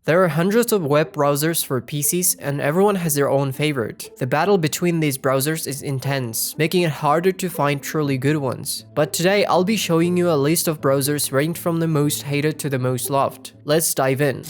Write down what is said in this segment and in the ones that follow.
There are hundreds of web browsers for PCs and everyone has their own favorite. The battle between these browsers is intense, making it harder to find truly good ones. But today I'll be showing you a list of browsers ranked from the most hated to the most loved. Let's dive in.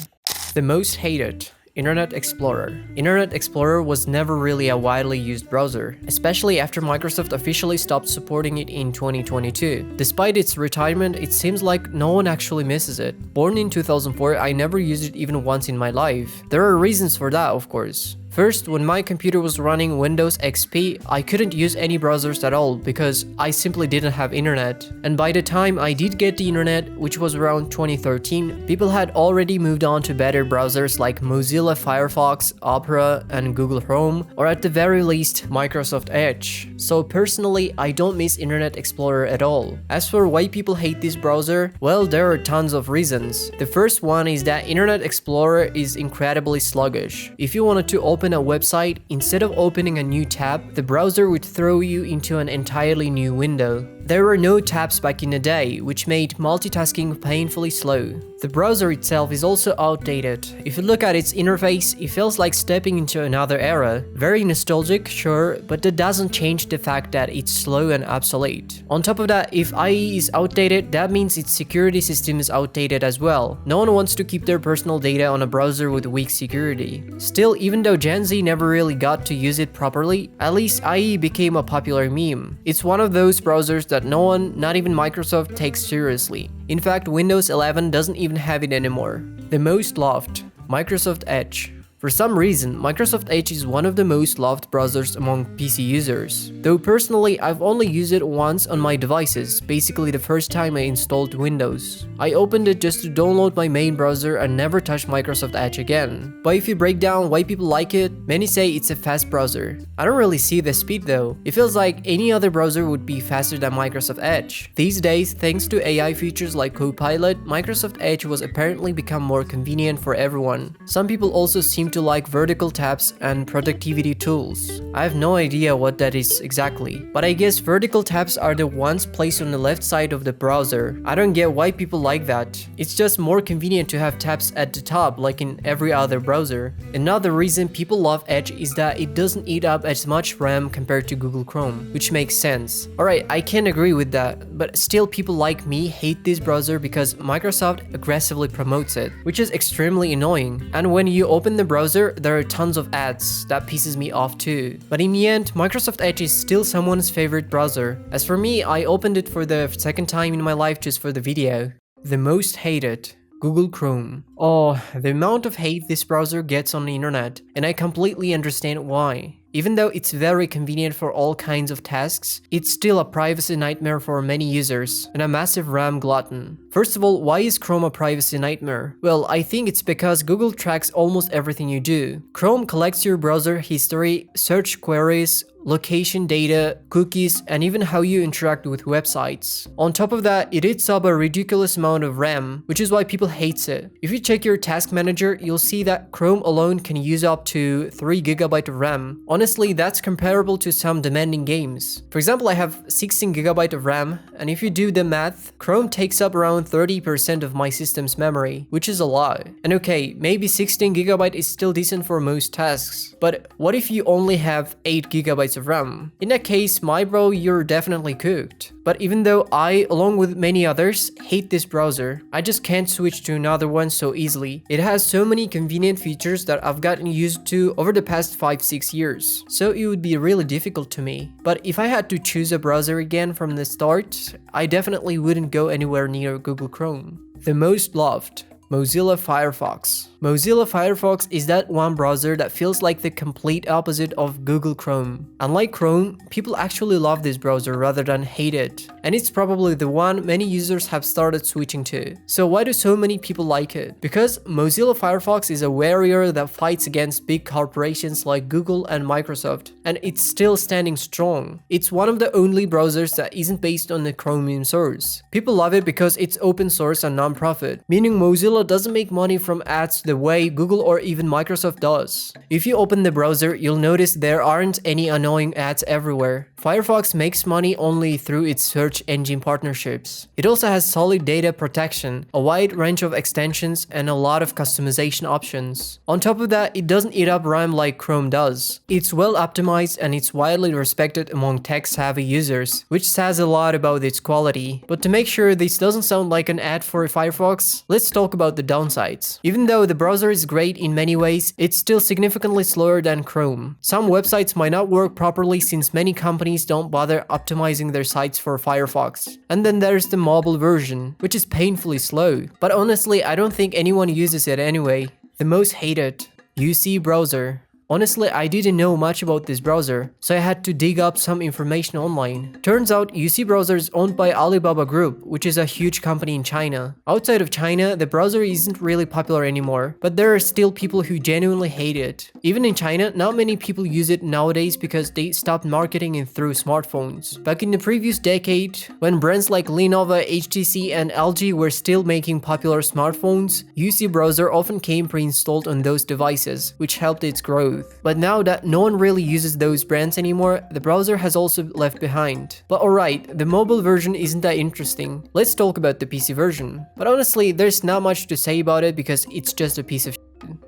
The most hated. Internet Explorer. Internet Explorer was never really a widely used browser, especially after Microsoft officially stopped supporting it in 2022. Despite its retirement, it seems like no one actually misses it. Born in 2004, I never used it even once in my life. There are reasons for that, of course. First, when my computer was running Windows XP, I couldn't use any browsers at all because I simply didn't have internet. And by the time I did get the internet, which was around 2013, people had already moved on to better browsers like Mozilla Firefox, Opera, and Google Chrome, or at the very least, Microsoft Edge. So personally, I don't miss Internet Explorer at all. As for why people hate this browser, well, there are tons of reasons. The first one is that Internet Explorer is incredibly sluggish. If you wanted to open a website, instead of opening a new tab, the browser would throw you into an entirely new window. There were no tabs back in the day, which made multitasking painfully slow. The browser itself is also outdated. If you look at its interface, it feels like stepping into another era. Very nostalgic, sure, but that doesn't change the fact that it's slow and obsolete. On top of that, if IE is outdated, that means its security system is outdated as well. No one wants to keep their personal data on a browser with weak security. Still, even though Gen Z never really got to use it properly, at least IE became a popular meme. It's one of those browsers that no one, not even Microsoft, takes seriously. In fact, Windows 11 doesn't even have it anymore. The most loved. Microsoft Edge. For some reason, Microsoft Edge is one of the most loved browsers among PC users. Though personally, I've only used it once on my devices, basically the first time I installed Windows. I opened it just to download my main browser and never touched Microsoft Edge again. But if you break down why people like it, many say it's a fast browser. I don't really see the speed though. It feels like any other browser would be faster than Microsoft Edge. These days, thanks to AI features like Copilot, Microsoft Edge was apparently become more convenient for everyone. Some people also seem to like vertical tabs and productivity tools. I have no idea what that is exactly, but I guess vertical tabs are the ones placed on the left side of the browser. I don't get why people like that. It's just more convenient to have tabs at the top like in every other browser. Another reason people love Edge is that it doesn't eat up as much RAM compared to Google Chrome, which makes sense. Alright, I can agree with that, but still people like me hate this browser because Microsoft aggressively promotes it, which is extremely annoying. And when you open the browser, there are tons of ads. That pisses me off too. But in the end, Microsoft Edge is still someone's favorite browser. As for me, I opened it for the second time in my life just for the video. The most hated. Google Chrome. Oh, the amount of hate this browser gets on the internet, and I completely understand why. Even though it's very convenient for all kinds of tasks, it's still a privacy nightmare for many users and a massive RAM glutton. First of all, why is Chrome a privacy nightmare? Well, I think it's because Google tracks almost everything you do. Chrome collects your browser history, search queries, location data, cookies, and even how you interact with websites. On top of that, it eats up a ridiculous amount of RAM, which is why people hate it. If you check your task manager, you'll see that Chrome alone can use up to 3 GB of RAM. Honestly, that's comparable to some demanding games. For example, I have 16 GB of RAM, and if you do the math, Chrome takes up around 30% of my system's memory, which is a lot. And okay, maybe 16 GB is still decent for most tasks, but what if you only have 8 GB of RAM? In that case, my bro, you're definitely cooked. But even though I, along with many others, hate this browser, I just can't switch to another one so easily. It has so many convenient features that I've gotten used to over the past 5-6 years, so it would be really difficult to me. But if I had to choose a browser again from the start, I definitely wouldn't go anywhere near Google Chrome. The most loved. Mozilla Firefox. Mozilla Firefox is that one browser that feels like the complete opposite of Google Chrome. Unlike Chrome, people actually love this browser rather than hate it, and it's probably the one many users have started switching to. So why do so many people like it? Because Mozilla Firefox is a warrior that fights against big corporations like Google and Microsoft, and it's still standing strong. It's one of the only browsers that isn't based on the Chromium source. People love it because it's open source and non-profit, meaning Mozilla doesn't make money from ads the the way Google or even Microsoft does. If you open the browser, you'll notice there aren't any annoying ads everywhere. Firefox makes money only through its search engine partnerships. It also has solid data protection, a wide range of extensions, and a lot of customization options. On top of that, it doesn't eat up RAM like Chrome does. It's well optimized and it's widely respected among tech-savvy users, which says a lot about its quality. But to make sure this doesn't sound like an ad for Firefox, let's talk about the downsides. Even though the browser is great in many ways, it's still significantly slower than Chrome. Some websites might not work properly since many companies don't bother optimizing their sites for Firefox. And then there's the mobile version, which is painfully slow. But honestly, I don't think anyone uses it anyway. The most hated, UC browser. Honestly, I didn't know much about this browser, so I had to dig up some information online. Turns out UC browser is owned by Alibaba Group, which is a huge company in China. Outside of China, the browser isn't really popular anymore, but there are still people who genuinely hate it. Even in China, not many people use it nowadays because they stopped marketing it through smartphones. Back in the previous decade, when brands like Lenovo, HTC, and LG were still making popular smartphones, UC browser often came pre-installed on those devices, which helped its growth. But now that no one really uses those brands anymore, the browser has also left behind. But alright, the mobile version isn't that interesting. Let's talk about the PC version. But honestly, there's not much to say about it because it's just a piece of shit.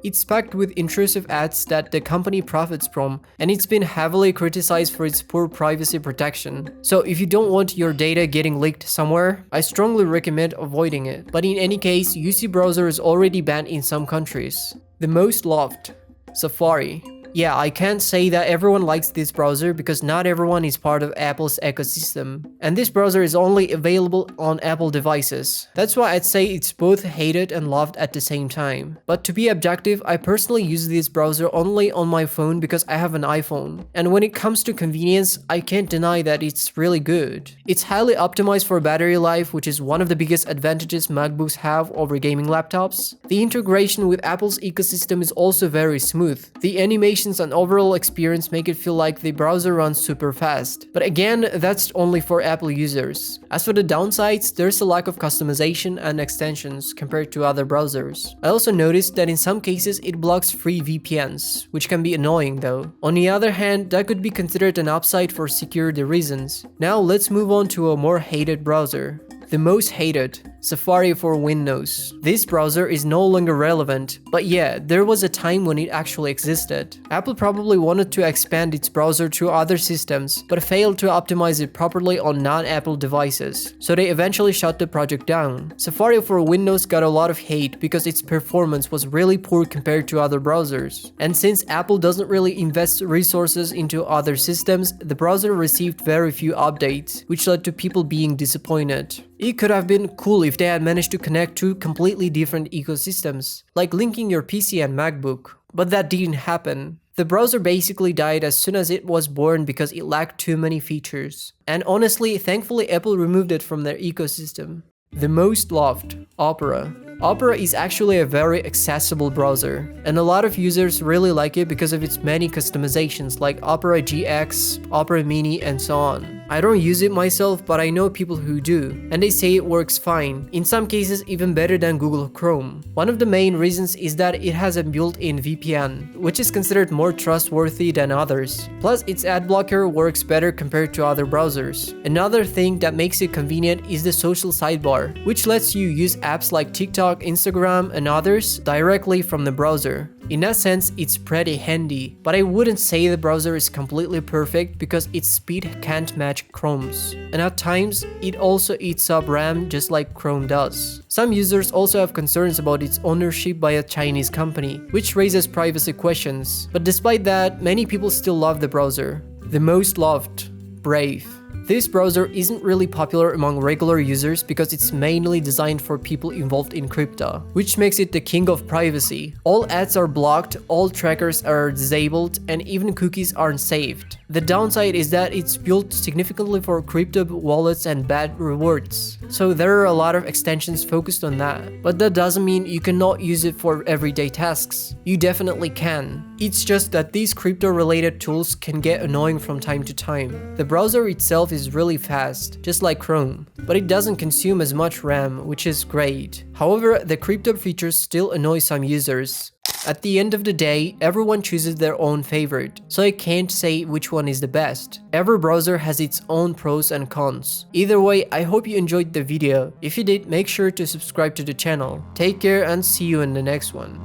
It's packed with intrusive ads that the company profits from, and it's been heavily criticized for its poor privacy protection. So if you don't want your data getting leaked somewhere, I strongly recommend avoiding it. But in any case, UC browser is already banned in some countries. The most loved, Safari. Yeah, I can't say that everyone likes this browser because not everyone is part of Apple's ecosystem. And this browser is only available on Apple devices. That's why I'd say it's both hated and loved at the same time. But to be objective, I personally use this browser only on my phone because I have an iPhone. And when it comes to convenience, I can't deny that it's really good. It's highly optimized for battery life, which is one of the biggest advantages MacBooks have over gaming laptops. The integration with Apple's ecosystem is also very smooth. The animation and overall experience make it feel like the browser runs super fast. But again, that's only for Apple users. As for the downsides, there's a lack of customization and extensions compared to other browsers. I also noticed that in some cases it blocks free VPNs, which can be annoying though. On the other hand, that could be considered an upside for security reasons. Now let's move on to a more hated browser. The most hated, Safari for Windows. This browser is no longer relevant, but yeah, there was a time when it actually existed. Apple probably wanted to expand its browser to other systems, but failed to optimize it properly on non-Apple devices, so they eventually shut the project down. Safari for Windows got a lot of hate because its performance was really poor compared to other browsers. And since Apple doesn't really invest resources into other systems, the browser received very few updates, which led to people being disappointed. It could have been cool if they had managed to connect two completely different ecosystems, like linking your PC and MacBook, but that didn't happen. The browser basically died as soon as it was born because it lacked too many features. And honestly, thankfully Apple removed it from their ecosystem. The most loved, Opera. Opera is actually a very accessible browser, and a lot of users really like it because of its many customizations like Opera GX, Opera Mini, and so on. I don't use it myself, but I know people who do, and they say it works fine, in some cases even better than Google Chrome. One of the main reasons is that it has a built-in VPN, which is considered more trustworthy than others. Plus, its ad blocker works better compared to other browsers. Another thing that makes it convenient is the social sidebar, which lets you use apps like TikTok, Instagram, and others directly from the browser. In that sense, it's pretty handy, but I wouldn't say the browser is completely perfect because its speed can't match Chrome's. And at times, it also eats up RAM just like Chrome does. Some users also have concerns about its ownership by a Chinese company, which raises privacy questions. But despite that, many people still love the browser. The most loved, Brave. This browser isn't really popular among regular users because it's mainly designed for people involved in crypto, which makes it the king of privacy. All ads are blocked, all trackers are disabled, and even cookies aren't saved. The downside is that it's built significantly for crypto wallets and bad rewards, so there are a lot of extensions focused on that. But that doesn't mean you cannot use it for everyday tasks. You definitely can. It's just that these crypto related tools can get annoying from time to time. The browser itself is really fast, just like Chrome, but it doesn't consume as much RAM, which is great. However, the crypto features still annoy some users. At the end of the day, everyone chooses their own favorite, so I can't say which one is the best. Every browser has its own pros and cons. Either way, I hope you enjoyed the video. If you did, make sure to subscribe to the channel. Take care and see you in the next one.